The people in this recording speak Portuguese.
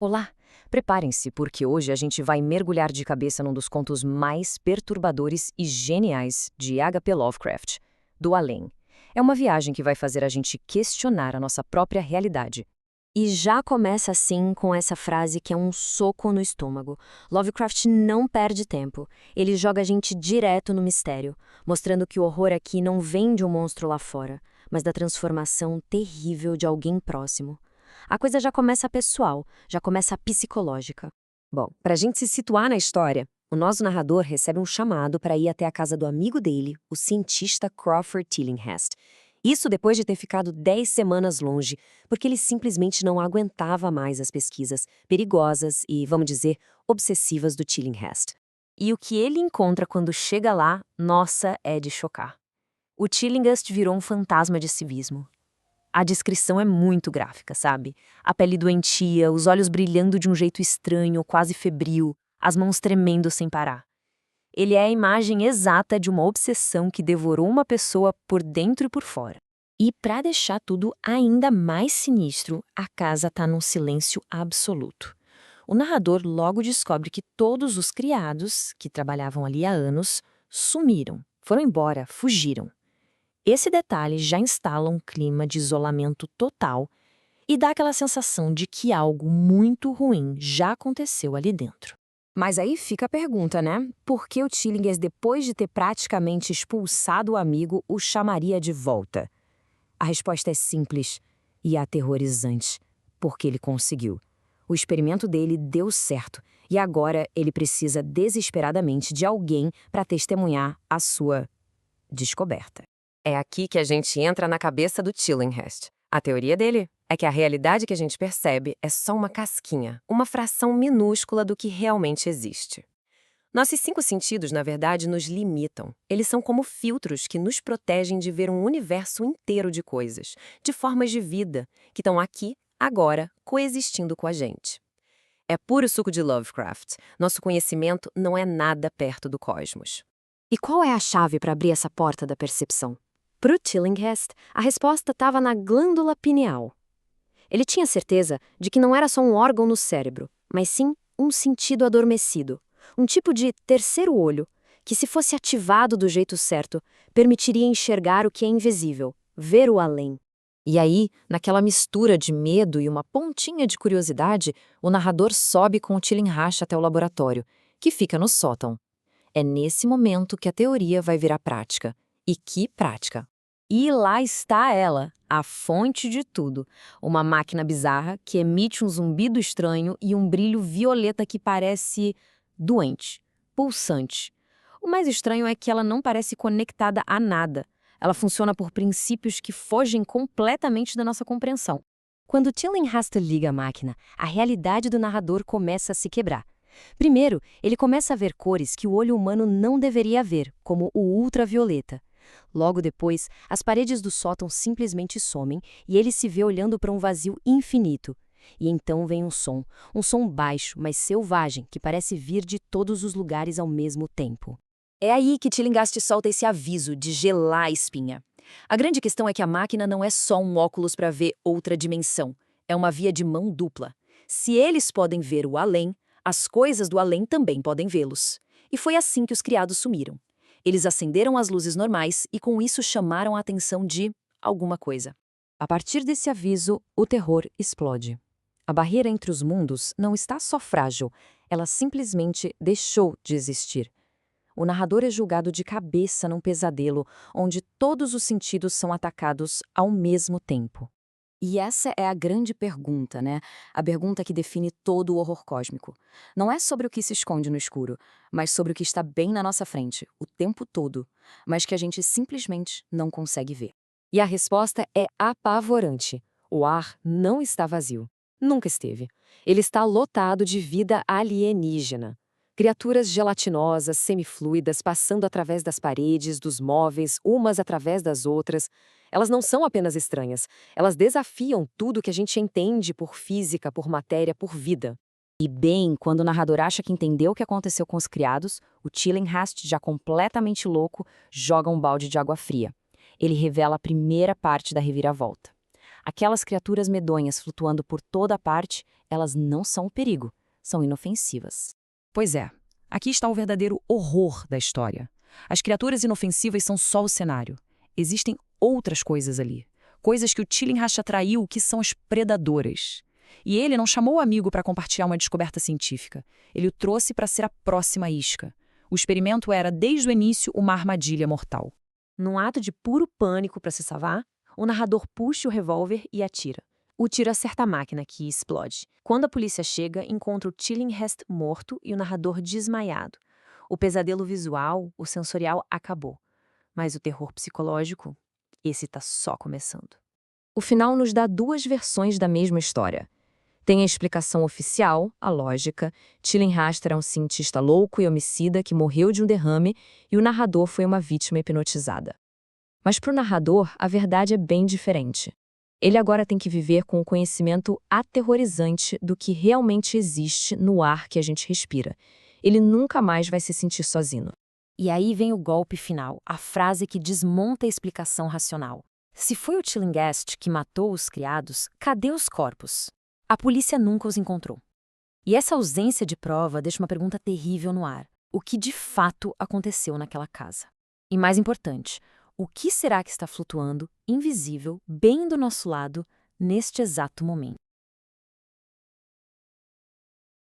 Olá! Preparem-se, porque hoje a gente vai mergulhar de cabeça num dos contos mais perturbadores e geniais de H.P. Lovecraft, Do Além. É uma viagem que vai fazer a gente questionar a nossa própria realidade. E já começa assim com essa frase que é um soco no estômago. Lovecraft não perde tempo. Ele joga a gente direto no mistério, mostrando que o horror aqui não vem de um monstro lá fora, mas da transformação terrível de alguém próximo. A coisa já começa pessoal, já começa psicológica. Bom, para a gente se situar na história, o nosso narrador recebe um chamado para ir até a casa do amigo dele, o cientista Crawford Tillinghast. Isso depois de ter ficado 10 semanas longe, porque ele simplesmente não aguentava mais as pesquisas perigosas e, vamos dizer, obsessivas do Tillinghast. E o que ele encontra quando chega lá, nossa, é de chocar. O Tillinghast virou um fantasma de civismo. A descrição é muito gráfica, sabe? A pele doentia, os olhos brilhando de um jeito estranho, quase febril, as mãos tremendo sem parar. Ele é a imagem exata de uma obsessão que devorou uma pessoa por dentro e por fora. E para deixar tudo ainda mais sinistro, a casa está num silêncio absoluto. O narrador logo descobre que todos os criados, que trabalhavam ali há anos, sumiram, foram embora, fugiram. Esse detalhe já instala um clima de isolamento total e dá aquela sensação de que algo muito ruim já aconteceu ali dentro. Mas aí fica a pergunta, né? Por que o Tillinghast, depois de ter praticamente expulsado o amigo, o chamaria de volta? A resposta é simples e aterrorizante, porque ele conseguiu. O experimento dele deu certo e agora ele precisa desesperadamente de alguém para testemunhar a sua descoberta. É aqui que a gente entra na cabeça do Tillinghast. A teoria dele é que a realidade que a gente percebe é só uma casquinha, uma fração minúscula do que realmente existe. Nossos 5 sentidos, na verdade, nos limitam. Eles são como filtros que nos protegem de ver um universo inteiro de coisas, de formas de vida, que estão aqui, agora, coexistindo com a gente. É puro suco de Lovecraft. Nosso conhecimento não é nada perto do cosmos. E qual é a chave para abrir essa porta da percepção? Para o Tillinghast, a resposta estava na glândula pineal. Ele tinha certeza de que não era só um órgão no cérebro, mas sim um sentido adormecido, um tipo de terceiro olho, que, se fosse ativado do jeito certo, permitiria enxergar o que é invisível, ver o além. E aí, naquela mistura de medo e uma pontinha de curiosidade, o narrador sobe com o Tillinghast até o laboratório, que fica no sótão. É nesse momento que a teoria vai virar prática. E que prática! E lá está ela, a fonte de tudo. Uma máquina bizarra que emite um zumbido estranho e um brilho violeta que parece doente, pulsante. O mais estranho é que ela não parece conectada a nada. Ela funciona por princípios que fogem completamente da nossa compreensão. Quando Tillinghast liga a máquina, a realidade do narrador começa a se quebrar. Primeiro, ele começa a ver cores que o olho humano não deveria ver, como o ultravioleta. Logo depois, as paredes do sótão simplesmente somem e ele se vê olhando para um vazio infinito. E então vem um som baixo, mas selvagem, que parece vir de todos os lugares ao mesmo tempo. É aí que Tillinghast solta esse aviso de gelar a espinha. A grande questão é que a máquina não é só um óculos para ver outra dimensão. É uma via de mão dupla. Se eles podem ver o além, as coisas do além também podem vê-los. E foi assim que os criados sumiram. Eles acenderam as luzes normais e com isso chamaram a atenção de alguma coisa. A partir desse aviso, o terror explode. A barreira entre os mundos não está só frágil, ela simplesmente deixou de existir. O narrador é julgado de cabeça num pesadelo, onde todos os sentidos são atacados ao mesmo tempo. E essa é a grande pergunta, né? A pergunta que define todo o horror cósmico. Não é sobre o que se esconde no escuro, mas sobre o que está bem na nossa frente, o tempo todo, mas que a gente simplesmente não consegue ver. E a resposta é apavorante. O ar não está vazio. Nunca esteve. Ele está lotado de vida alienígena. Criaturas gelatinosas, semifluidas, passando através das paredes, dos móveis, umas através das outras. Elas não são apenas estranhas, elas desafiam tudo que a gente entende por física, por matéria, por vida. E bem, quando o narrador acha que entendeu o que aconteceu com os criados, o Tillinghast, já completamente louco, joga um balde de água fria. Ele revela a primeira parte da reviravolta. Aquelas criaturas medonhas flutuando por toda a parte elas não são um perigo, são inofensivas. Pois é, aqui está o verdadeiro horror da história. As criaturas inofensivas são só o cenário. Existem outras coisas ali. Coisas que o Tillinghast atraiu que são as predadoras. E ele não chamou o amigo para compartilhar uma descoberta científica. Ele o trouxe para ser a próxima isca. O experimento era, desde o início, uma armadilha mortal. Num ato de puro pânico para se salvar, o narrador puxa o revólver e atira. O tiro acerta a máquina, que explode. Quando a polícia chega, encontra o Tillinghast morto e o narrador desmaiado. O pesadelo visual, o sensorial, acabou. Mas o terror psicológico, esse está só começando. O final nos dá duas versões da mesma história. Tem a explicação oficial, a lógica. Tillinghast era um cientista louco e homicida que morreu de um derrame e o narrador foi uma vítima hipnotizada. Mas para o narrador, a verdade é bem diferente. Ele agora tem que viver com o conhecimento aterrorizante do que realmente existe no ar que a gente respira. Ele nunca mais vai se sentir sozinho. E aí vem o golpe final, a frase que desmonta a explicação racional. Se foi o Tillinghast que matou os criados, cadê os corpos? A polícia nunca os encontrou. E essa ausência de prova deixa uma pergunta terrível no ar. O que de fato aconteceu naquela casa? E mais importante, o que será que está flutuando, invisível, bem do nosso lado, neste exato momento?